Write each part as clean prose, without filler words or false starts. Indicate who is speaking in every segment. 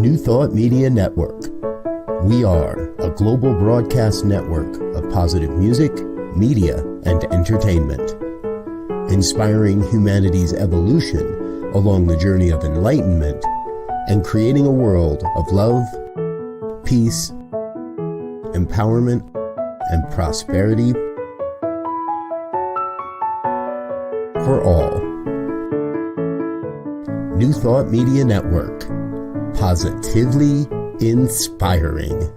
Speaker 1: New Thought Media Network. We are a global broadcast network of positive music, media, and entertainment, inspiring humanity's evolution along the journey of enlightenment and creating a world of love, peace, empowerment, and prosperity for all. New Thought Media Network. Positively inspiring.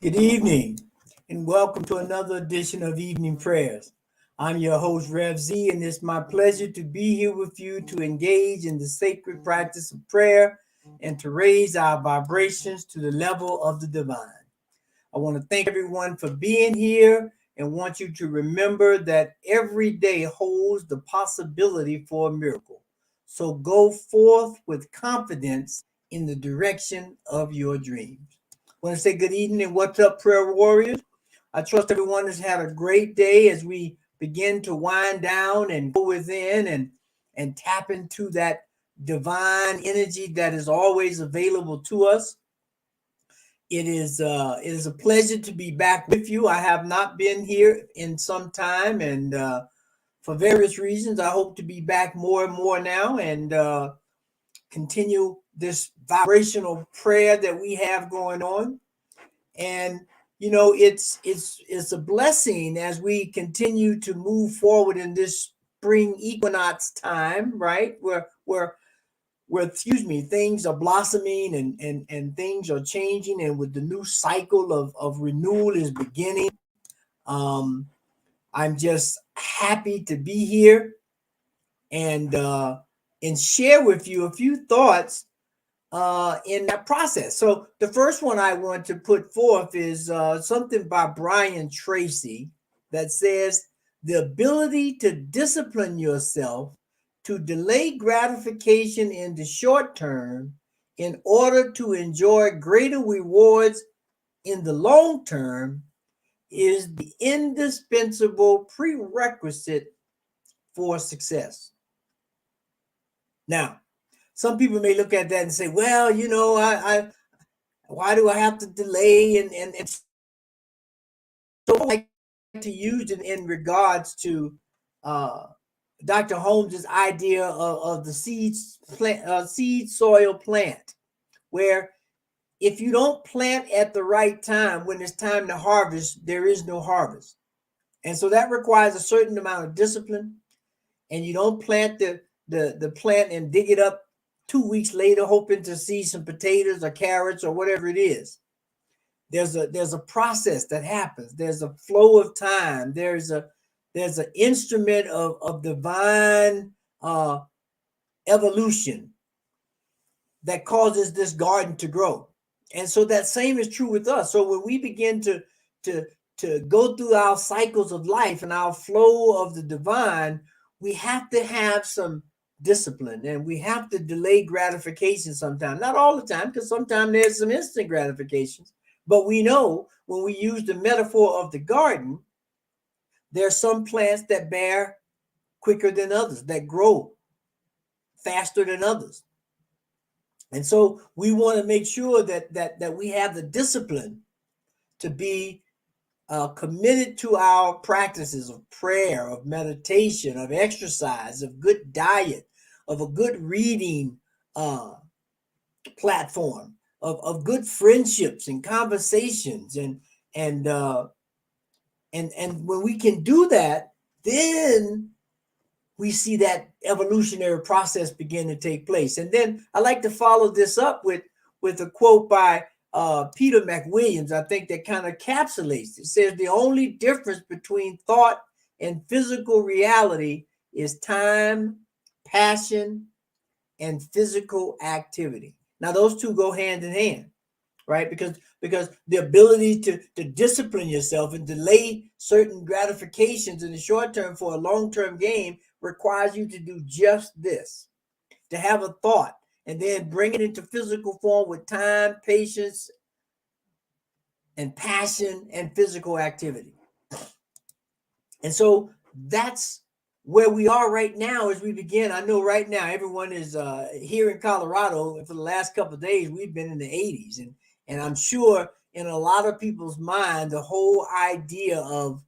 Speaker 2: Good evening, and welcome to another edition of Evening Prayers. I'm your host, Rev Brz, and it's my pleasure to be here with you to engage in the sacred practice of prayer and to raise our vibrations to the level of the divine. I want to thank everyone for being here and want you to remember that every day holds the possibility for a miracle. So go forth with confidence in the direction of your dreams. I want to say good evening and what's up, prayer warriors. I trust everyone has had a great day as we begin to wind down and go within and tap into that divine energy that is always available to us. It is a pleasure to be back with you. I have not been here in some time, and for various reasons, I hope to be back more and more now and continue this vibrational prayer that we have going on. And you know, it's a blessing as we continue to move forward in this spring equinox time, right? Where things are blossoming and things are changing, and with the new cycle of renewal is beginning. I'm just happy to be here and share with you a few thoughts in that process. So the first one I want to put forth is something by Brian Tracy that says, the ability to discipline yourself to delay gratification in the short term in order to enjoy greater rewards in the long term is the indispensable prerequisite for success. Now, some people may look at that and say, well, you know, I why do I have to delay? And so I like to use it in regards to Dr. Holmes's idea of the seed soil plant, where if you don't plant at the right time, when it's time to harvest, there is no harvest. And so that requires a certain amount of discipline. And you don't plant the plant and dig it up 2 weeks later, hoping to see some potatoes or carrots or whatever it is. There's a process that happens. There's a flow of time. There's an instrument of divine evolution that causes this garden to grow. And so that same is true with us. So when we begin to go through our cycles of life and our flow of the divine, we have to have some discipline, and we have to delay gratification sometimes. Not all the time, because sometimes there's some instant gratifications. But we know when we use the metaphor of the garden, there are some plants that bear quicker than others, that grow faster than others. And so we want to make sure that we have the discipline to be committed to our practices of prayer, of meditation, of exercise, of good diet, of a good reading platform, of good friendships and conversations, and when we can do that, then we see that evolutionary process begin to take place. And then I like to follow this up with a quote by Peter McWilliams. I think that kind of encapsulates it. It says the only difference between thought and physical reality is time, passion, and physical activity. Now, those two go hand in hand, right? Because the ability to discipline yourself and delay certain gratifications in the short term for a long-term gain requires you to do just this, to have a thought and then bring it into physical form with time, patience, and passion and physical activity. And so that's where we are right now as we begin. I know right now everyone is here in Colorado, and for the last couple of days we've been in the 80s, and I'm sure in a lot of people's mind the whole idea of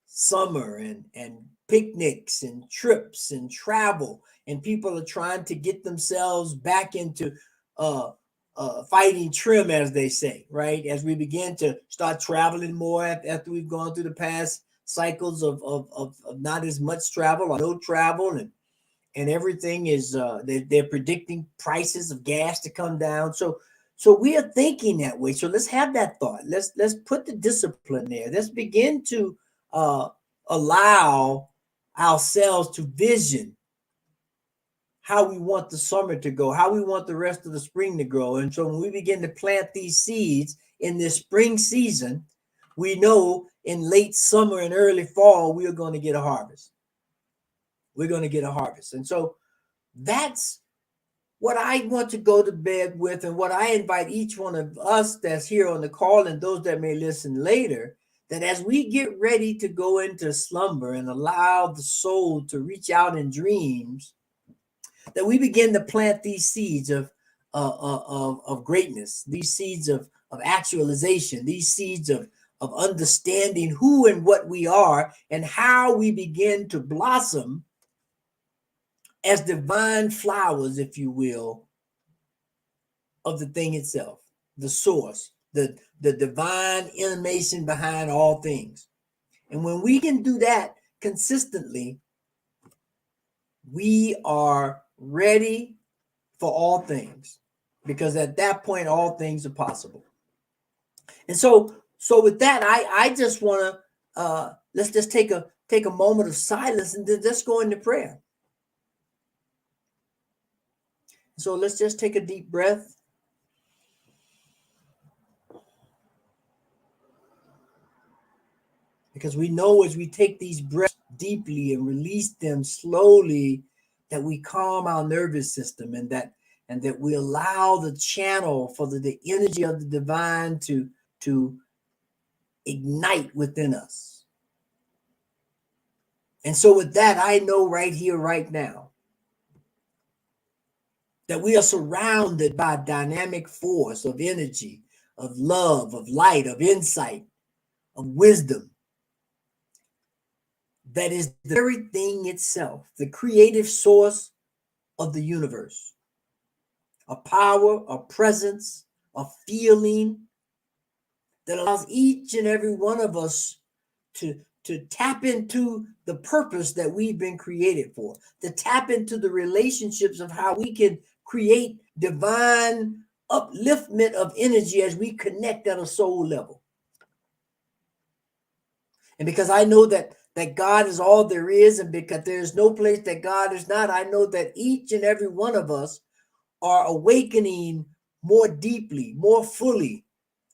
Speaker 2: summer and picnics and trips and travel, and people are trying to get themselves back into fighting trim, as they say, right? As we begin to start traveling more after we've gone through the past cycles of not as much travel or no travel, and everything is they're predicting prices of gas to come down. So we are thinking that way. So let's have that thought. Let's put the discipline there. Let's begin to allow ourselves to vision how we want the summer to go, how we want the rest of the spring to grow. And so when we begin to plant these seeds in this spring season, we know in late summer and early fall, we are going to get a harvest. We're going to get a harvest. And so that's what I want to go to bed with, and what I invite each one of us that's here on the call and those that may listen later, that as we get ready to go into slumber and allow the soul to reach out in dreams, that we begin to plant these seeds of greatness, these seeds of actualization, these seeds of understanding who and what we are, and how we begin to blossom as divine flowers, if you will, of the thing itself, the source, the divine animation behind all things. And when we can do that consistently, we are ready for all things, because at that point, all things are possible. And so with that, I just want to let's just take a moment of silence, and then let's go into prayer. So let's just take a deep breath. Because we know as we take these breaths deeply and release them slowly, that we calm our nervous system, and that we allow the channel for the energy of the divine to ignite within us. And so with that, I know right here, right now, that we are surrounded by a dynamic force of energy, of love, of light, of insight, of wisdom, that is the very thing itself, the creative source of the universe. A power, a presence, a feeling that allows each and every one of us to tap into the purpose that we've been created for, to tap into the relationships of how we can create divine upliftment of energy as we connect at a soul level. And because I know that God is all there is, and because there's no place that God is not, I know that each and every one of us are awakening more deeply, more fully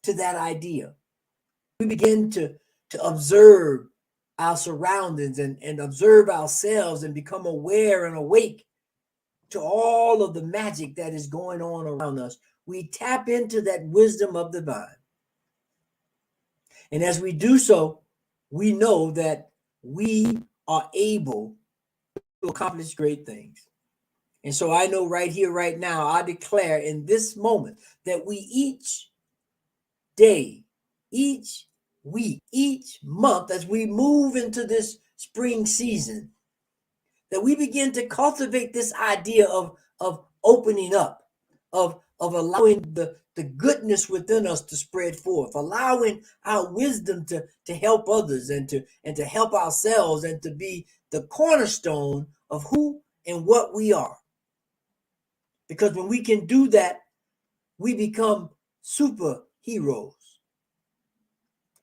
Speaker 2: to that idea. We begin to observe our surroundings and observe ourselves and become aware and awake to all of the magic that is going on around us. We tap into that wisdom of the divine. And as we do so, we know that we are able to accomplish great things. And so I know right here, right now, I declare in this moment that we each day, each week, each month, as we move into this spring season, that we begin to cultivate this idea of opening up, of allowing the goodness within us to spread forth, allowing our wisdom to help others and to help ourselves and to be the cornerstone of who and what we are. Because when we can do that, we become superheroes,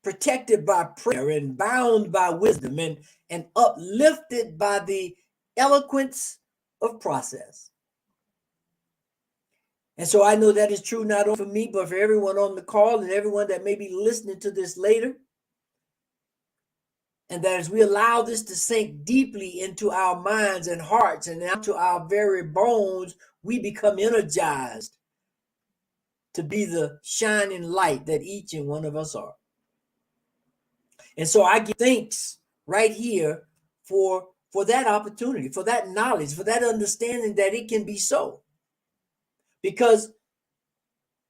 Speaker 2: protected by prayer and bound by wisdom and uplifted by the eloquence of process. And so I know that is true not only for me, but for everyone on the call and everyone that may be listening to this later. And that as we allow this to sink deeply into our minds and hearts and into our very bones, we become energized to be the shining light that each and one of us are. And so I give thanks right here for that opportunity, for that knowledge, for that understanding that it can be so. Because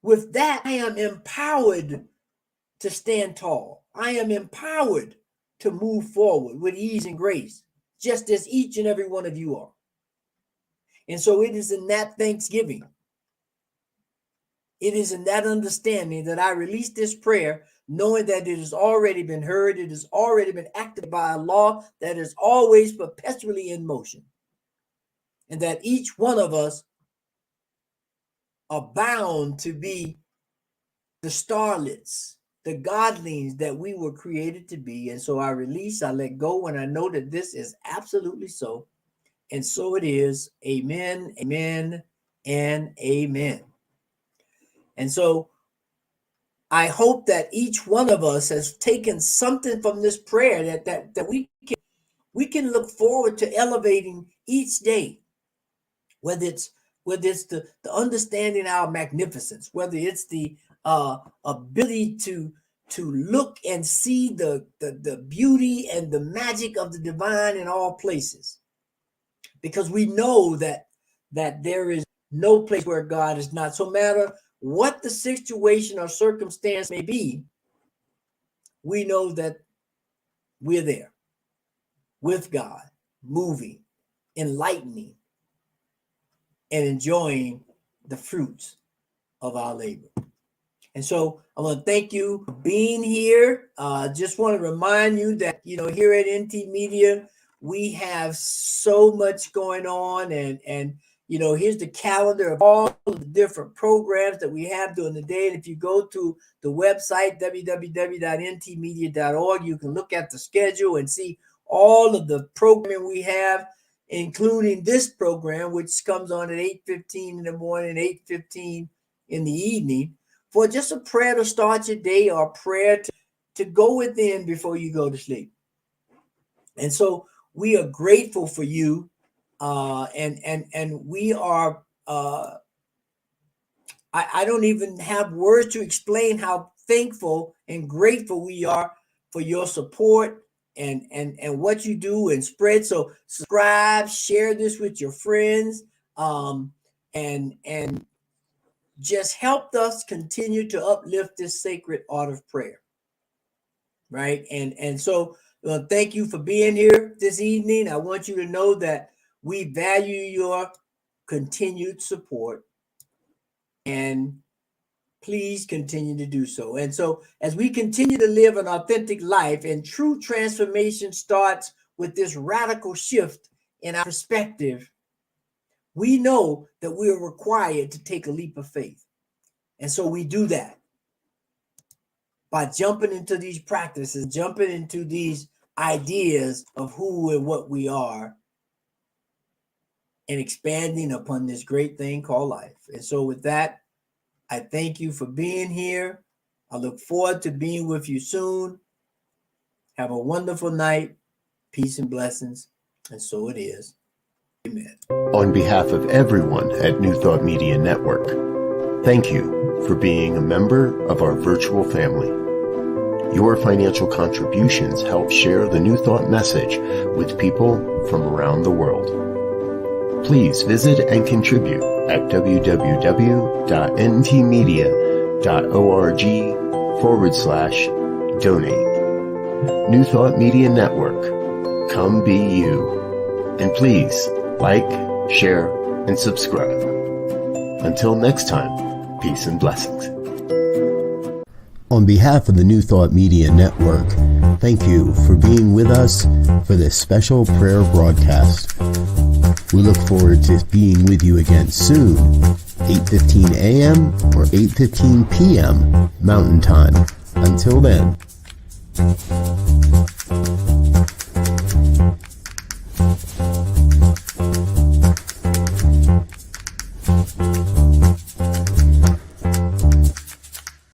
Speaker 2: with that, I am empowered to stand tall. I am empowered to move forward with ease and grace, just as each and every one of you are. And so it is in that thanksgiving, it is in that understanding that I release this prayer, knowing that it has already been heard, it has already been acted by a law that is always perpetually in motion, and that each one of us are bound to be the starlets, the godlings that we were created to be. And so I release, I let go, and I know that this is absolutely so. And so it is. Amen, amen, and amen. And so I hope that each one of us has taken something from this prayer that we can look forward to elevating each day, whether it's the understanding our magnificence, whether it's the ability to look and see the beauty and the magic of the divine in all places, because we know that there is no place where God is not. So matter what the situation or circumstance may be, we know that we're there with God, moving, enlightening, and enjoying the fruits of our labor. And so I want to thank you for being here. Just want to remind you that, here at NT Media, we have so much going on, and here's the calendar of all of the different programs that we have during the day. And if you go to the website, www.ntmedia.org, you can look at the schedule and see all of the programming we have, including this program, which comes on at 8:15 in the morning, 8:15 in the evening, for just a prayer to start your day or a prayer to go within before you go to sleep. And so we are grateful for you. And we are, I don't even have words to explain how thankful and grateful we are for your support and what you do and spread. So subscribe, share this with your friends, and just help us continue to uplift this sacred art of prayer. Right. And so thank you for being here this evening. I want you to know that we value your continued support, and please continue to do so. And so as we continue to live an authentic life, and true transformation starts with this radical shift in our perspective, we know that we are required to take a leap of faith. And so we do that by jumping into these practices, jumping into these ideas of who and what we are, and expanding upon this great thing called life. And so with that, I thank you for being here. I look forward to being with you soon. Have a wonderful night. Peace and blessings. And so it is. Amen.
Speaker 1: On behalf of everyone at New Thought Media Network, thank you for being a member of our virtual family. Your financial contributions help share the New Thought message with people from around the world. Please visit and contribute at www.ntmedia.org donate. New Thought Media Network. Come be you. And please like, share, and subscribe. Until next time, peace and blessings. On behalf of the New Thought Media Network, thank you for being with us for this special prayer broadcast. We look forward to being with you again soon, 8:15 a.m. or 8:15 p.m. Mountain Time. Until then.